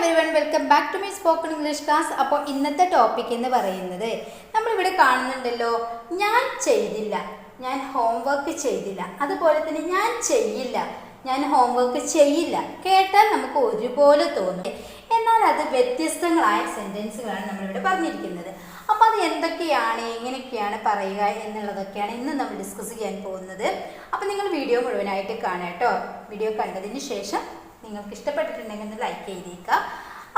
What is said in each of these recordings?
everyone, welcome back to my spoken English class. അപ്പോൾ ഇന്നത്തെ topic എന്ന് പറയുന്നത് നമ്മളിവിടെ കാണുന്നുണ്ടല്ലോ, ഞാൻ ചെയ്തില്ല, ഞാൻ ഹോംവർക്ക് ചെയ്തില്ല, അതുപോലെ തന്നെ ഞാൻ ചെയ്യില്ല, ഞാൻ ഹോംവർക്ക് ചെയ്യില്ല. കേട്ടാൽ നമുക്ക് ഒരുപോലെ തോന്നും, എന്നാൽ അത് വ്യത്യസ്തങ്ങളായ സെൻറ്റൻസുകളാണ് നമ്മളിവിടെ പറഞ്ഞിരിക്കുന്നത്. അപ്പോൾ അത് എന്തൊക്കെയാണ്, എങ്ങനെയൊക്കെയാണ് പറയുക എന്നുള്ളതൊക്കെയാണ് ഇന്ന് നമ്മൾ ഡിസ്കസ് ചെയ്യാൻ പോകുന്നത്. അപ്പോൾ നിങ്ങൾ വീഡിയോ മുഴുവനായിട്ട് കാണാം കേട്ടോ. വീഡിയോ കണ്ടതിന് ശേഷം നിങ്ങൾക്ക് ഇഷ്ടപ്പെട്ടിട്ടുണ്ടെങ്കിൽ ഒന്ന് ലൈക്ക് ചെയ്തേക്കുക.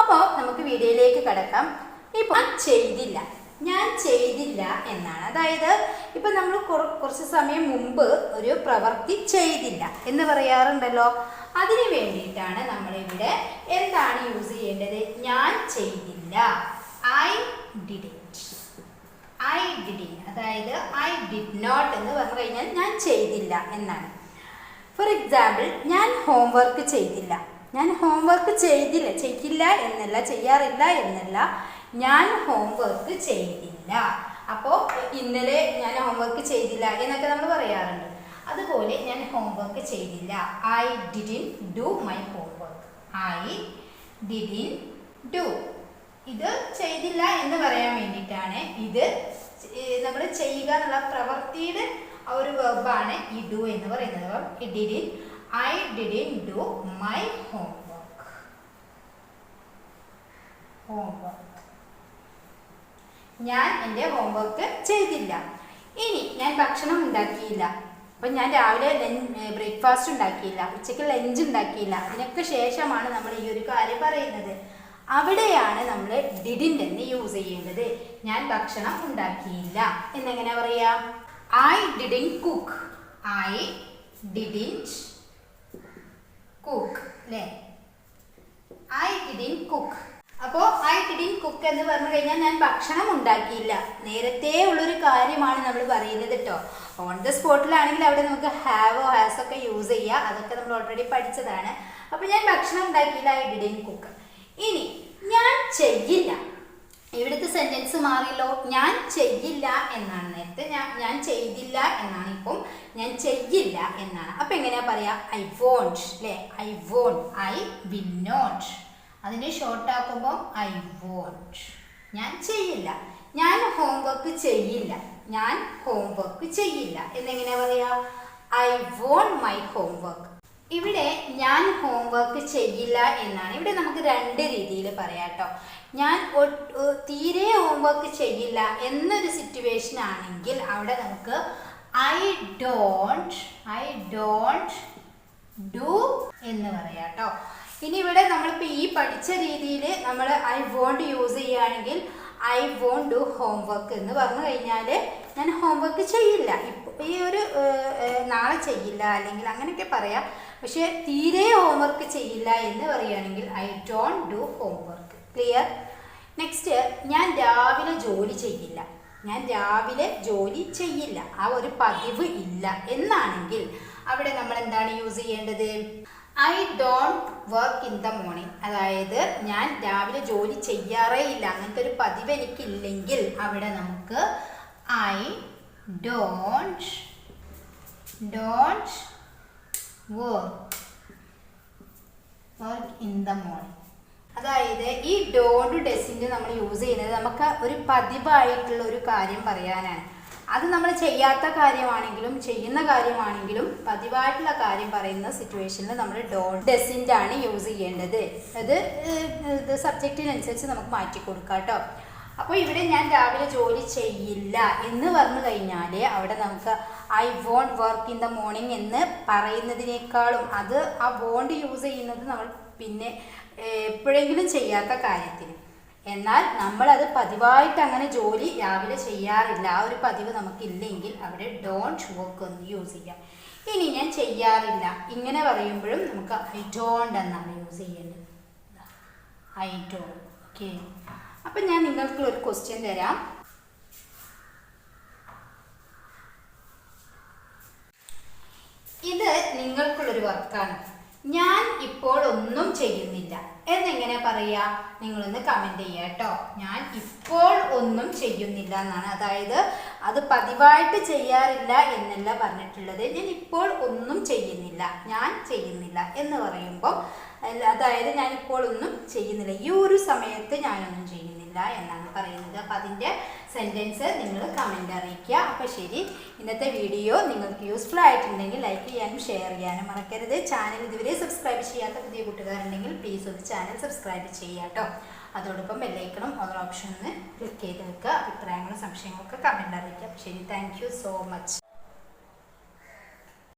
അപ്പോൾ നമുക്ക് വീഡിയോയിലേക്ക് കടക്കാം. ഇപ്പോൾ ഞാൻ ചെയ്തില്ല എന്നാണ്. അതായത് ഇപ്പം നമ്മൾ കുറച്ച് സമയം മുമ്പ് ഒരു പ്രവൃത്തി ചെയ്തില്ല എന്ന് പറയാറുണ്ടല്ലോ, അതിന് വേണ്ടിയിട്ടാണ് നമ്മളിവിടെ എന്താണ് യൂസ് ചെയ്യേണ്ടത്? ഞാൻ ചെയ്തില്ല, ഐ ഡിഡിൻറ്റ്. അതായത് ഐ ഡിഡ് നോട്ട് എന്ന് പറഞ്ഞു കഴിഞ്ഞാൽ ഞാൻ ചെയ്തില്ല എന്നാണ്. ഫോർ എക്സാമ്പിൾ, ഞാൻ ഹോംവർക്ക് ചെയ്തില്ല. ഞാൻ ഹോംവർക്ക് ചെയ്യില്ല എന്നല്ല, ചെയ്യാറില്ല എന്നല്ല, ഞാൻ ഹോംവർക്ക് ചെയ്തില്ല. അപ്പോൾ ഇന്നലെ ഞാൻ ഹോംവർക്ക് ചെയ്തില്ല എന്നൊക്കെ നമ്മൾ പറയാറുണ്ട്. അതുപോലെ ഞാൻ ഹോംവർക്ക് ചെയ്തില്ല, I didn't do my homework. I didn't do. ഇത് ചെയ്തില്ല എന്ന് പറയാൻ വേണ്ടിയിട്ടാണ്. ഇത് നമ്മൾ ചെയ്യുക എന്നുള്ള പ്രവൃത്തിയുടെ ആ ഒരു വെർബാണ് ഈ ഡു എന്ന് പറയുന്നത്. I didn't do my homework. ഞാൻ എൻ്റെ ഹോംവർക്ക് ചെയ്തില്ല. ഇനി ഞാൻ ഭക്ഷണം ഉണ്ടാക്കിയില്ല. അപ്പം ഞാൻ രാവിലെ ബ്രേക്ക്ഫാസ്റ്റ് ഉണ്ടാക്കിയില്ല, ഉച്ചയ്ക്ക് ലഞ്ച് ഉണ്ടാക്കിയില്ല. അതിനൊക്കെ ശേഷമാണ് നമ്മൾ ഈ ഒരു കാര്യം പറയുന്നത്. അവിടെയാണ് നമ്മൾ ഡിഡിൻറ്റ് എന്ന് യൂസ് ചെയ്യേണ്ടത്. ഞാൻ ഭക്ഷണം ഉണ്ടാക്കിയില്ല എന്നെങ്ങനെ പറയാം? I didn't cook. I didn't cook. അല്ലേ? I didn't cook. അപ്പോൾ I didn't cook എന്ന് പറഞ്ഞു കഴിഞ്ഞാൽ ഞാൻ ഭക്ഷണം ഉണ്ടാക്കിയില്ല. നേരത്തെ ഉള്ളൊരു കാര്യമാണ് നമ്മൾ പറയുന്നത് കേട്ടോ. ഓൺ ദ സ്പോട്ടിലാണെങ്കിൽ അവിടെ നമുക്ക് ഹാവോ ഹാസ് ഒക്കെ യൂസ് ചെയ്യുക. അതൊക്കെ നമ്മൾ ഓൾറെഡി പഠിച്ചതാണ്. അപ്പോൾ ഞാൻ ഭക്ഷണം ഉണ്ടാക്കിയില്ല, I didn't cook. ഇനി ഞാൻ ചെയ്യില്ല. ഇവിടുത്തെ സെന്റൻസ് മാറിയല്ലോ. ഞാൻ ചെയ്യില്ല എന്നാണ് നേരത്തെ, ഞാൻ ചെയ്തില്ല എന്നാണ്. ഇപ്പം ഞാൻ ചെയ്യില്ല എന്നാണ്. അപ്പം എങ്ങനെയാ പറയാ? I won't. അല്ലേ? I won't, I will not. അതിനെ ഷോർട്ട് ആക്കുമ്പോൾ ഐ വോണ്ട്. ഞാൻ ചെയ്യില്ല. ഞാൻ ഹോംവർക്ക് ചെയ്യില്ല. ഞാൻ ഹോംവർക്ക് ചെയ്യില്ല എന്നെങ്ങനെയാ പറയാ? I won't my homework. ഇവിടെ ഞാൻ ഹോംവർക്ക് ചെയ്യില്ല എന്നാണ്. ഇവിടെ നമുക്ക് രണ്ട് രീതിയിൽ പറയാം കേട്ടോ. ഞാൻ തീരെ ഹോംവർക്ക് ചെയ്യില്ല എന്നൊരു സിറ്റുവേഷൻ ആണെങ്കിൽ അവിടെ നമുക്ക് ഐ ഡോണ്ട് ഡു എന്ന് പറയാം കേട്ടോ. ഇനി ഇവിടെ നമ്മളിപ്പോൾ ഈ പഠിച്ച രീതിയിൽ നമ്മൾ ഐ വോണ്ട് യൂസ് ചെയ്യുകയാണെങ്കിൽ ഐ വോണ്ട് ഡു ഹോംവർക്ക് എന്ന് പറഞ്ഞു കഴിഞ്ഞാൽ ഞാൻ ഹോംവർക്ക് ചെയ്യില്ല. ഇപ്പോൾ ഈ ഒരു നാളെ ചെയ്യില്ല അല്ലെങ്കിൽ അങ്ങനെയൊക്കെ പറയാം. പക്ഷേ തീരെ ഹോംവർക്ക് ചെയ്യില്ല എന്ന് പറയുകയാണെങ്കിൽ I don't do homework. Clear? Next, ഞാൻ രാവിലെ ജോലി ചെയ്യില്ല. ഞാൻ രാവിലെ ജോലി ചെയ്യില്ല, ആ ഒരു പതിവ് ഇല്ല എന്നാണെങ്കിൽ അവിടെ നമ്മൾ എന്താണ് യൂസ് ചെയ്യേണ്ടത്? I don't work in the morning. അതായത് ഞാൻ രാവിലെ ജോലി ചെയ്യാറേ ഇല്ല, അങ്ങനത്തെ ഒരു പതിവ് എനിക്കില്ലെങ്കിൽ അവിടെ നമുക്ക് I don't work in the morning. അതായത് ഈ ഡോണ്ട് ഡെസിൻ്റെ നമ്മൾ യൂസ് ചെയ്യുന്നത് നമുക്ക് ഒരു പതിവായിട്ടുള്ള ഒരു കാര്യം പറയാനാണ്. അത് നമ്മൾ ചെയ്യാത്ത കാര്യമാണെങ്കിലും ചെയ്യുന്ന കാര്യമാണെങ്കിലും പതിവായിട്ടുള്ള കാര്യം പറയുന്ന സിറ്റുവേഷനിൽ നമ്മൾ ഡോണ്ട് ഡെസിൻ്റെ ആണ് യൂസ് ചെയ്യേണ്ടത്. അത് സബ്ജക്റ്റിനനുസരിച്ച് നമുക്ക് മാറ്റി കൊടുക്കാം കേട്ടോ. അപ്പോൾ ഇവിടെ ഞാൻ രാവിലെ ജോലി ചെയ്യില്ല എന്ന് പറഞ്ഞു കഴിഞ്ഞാൽ അവിടെ നമുക്ക് I won't work in the morning എന്ന് പറയുന്നതിനേക്കാളും അത് ആ വോണ്ട് യൂസ് ചെയ്യുന്നത് നമ്മൾ പിന്നെ എപ്പോഴെങ്കിലും ചെയ്യാത്ത കാര്യത്തിന്. എന്നാൽ നമ്മളത് പതിവായിട്ട് അങ്ങനെ ജോലി രാവിലെ ചെയ്യാറില്ല, ആ ഒരു പതിവ് നമുക്കില്ലെങ്കിൽ അവിടെ ഡോണ്ട് വർക്ക് എന്ന് യൂസ് ചെയ്യാം. ഇനി ഞാൻ ചെയ്യാറില്ല ഇങ്ങനെ പറയുമ്പോഴും നമുക്ക് ഐ ഡോണ്ട് എന്നാണ് യൂസ് ചെയ്യേണ്ടത്. I don't. ഓക്കെ. അപ്പം ഞാൻ നിങ്ങൾക്ക് ഒരു ക്വസ്റ്റ്യൻ തരാം. ഇത് നിങ്ങൾക്കുള്ളൊരു വർക്കാണ്. ഞാൻ ഇപ്പോൾ ഒന്നും ചെയ്യുന്നില്ല എന്നെങ്ങനെ പറയാ? നിങ്ങളൊന്ന് കമൻറ്റ് ചെയ്യുക കേട്ടോ. ഞാൻ ഇപ്പോൾ ഒന്നും ചെയ്യുന്നില്ല എന്നാണ്. അതായത് അത് പതിവായിട്ട് ചെയ്യാറില്ല എന്നല്ല പറഞ്ഞിട്ടുള്ളത്. ഞാൻ ഇപ്പോൾ ഒന്നും ചെയ്യുന്നില്ല, ഞാൻ ചെയ്യുന്നില്ല എന്ന് പറയുമ്പോൾ അതായത് ഞാനിപ്പോൾ ഒന്നും ചെയ്യുന്നില്ല, ഈ ഒരു സമയത്ത് ഞാനൊന്നും ചെയ്യുന്നില്ല എന്നാണ് പറയുന്നത്. അപ്പോൾ അതിൻ്റെ സെൻറ്റൻസ് നിങ്ങൾ കമൻ്റ് അറിയിക്കുക. അപ്പോൾ ശരി, ഇന്നത്തെ വീഡിയോ നിങ്ങൾക്ക് യൂസ്ഫുൾ ആയിട്ടുണ്ടെങ്കിൽ ലൈക്ക് ചെയ്യാനും ഷെയർ ചെയ്യാനും മറക്കരുത്. ചാനൽ ഇതുവരെ സബ്സ്ക്രൈബ് ചെയ്യാത്ത പുതിയ കൂട്ടുകാരുണ്ടെങ്കിൽ പ്ലീസ് ഒരു ചാനൽ സബ്സ്ക്രൈബ് ചെയ്യുക കേട്ടോ. അതോടൊപ്പം ബെല്ലൈക്കണം ഓൾ ഓപ്ഷൻ ഒന്ന് ക്ലിക്ക് ചെയ്ത് വെക്കുക. അഭിപ്രായങ്ങളും സംശയങ്ങളൊക്കെ കമൻ്റ് അറിയിക്കുക. അപ്പോൾ ശരി, താങ്ക് യു സോ മച്ച്.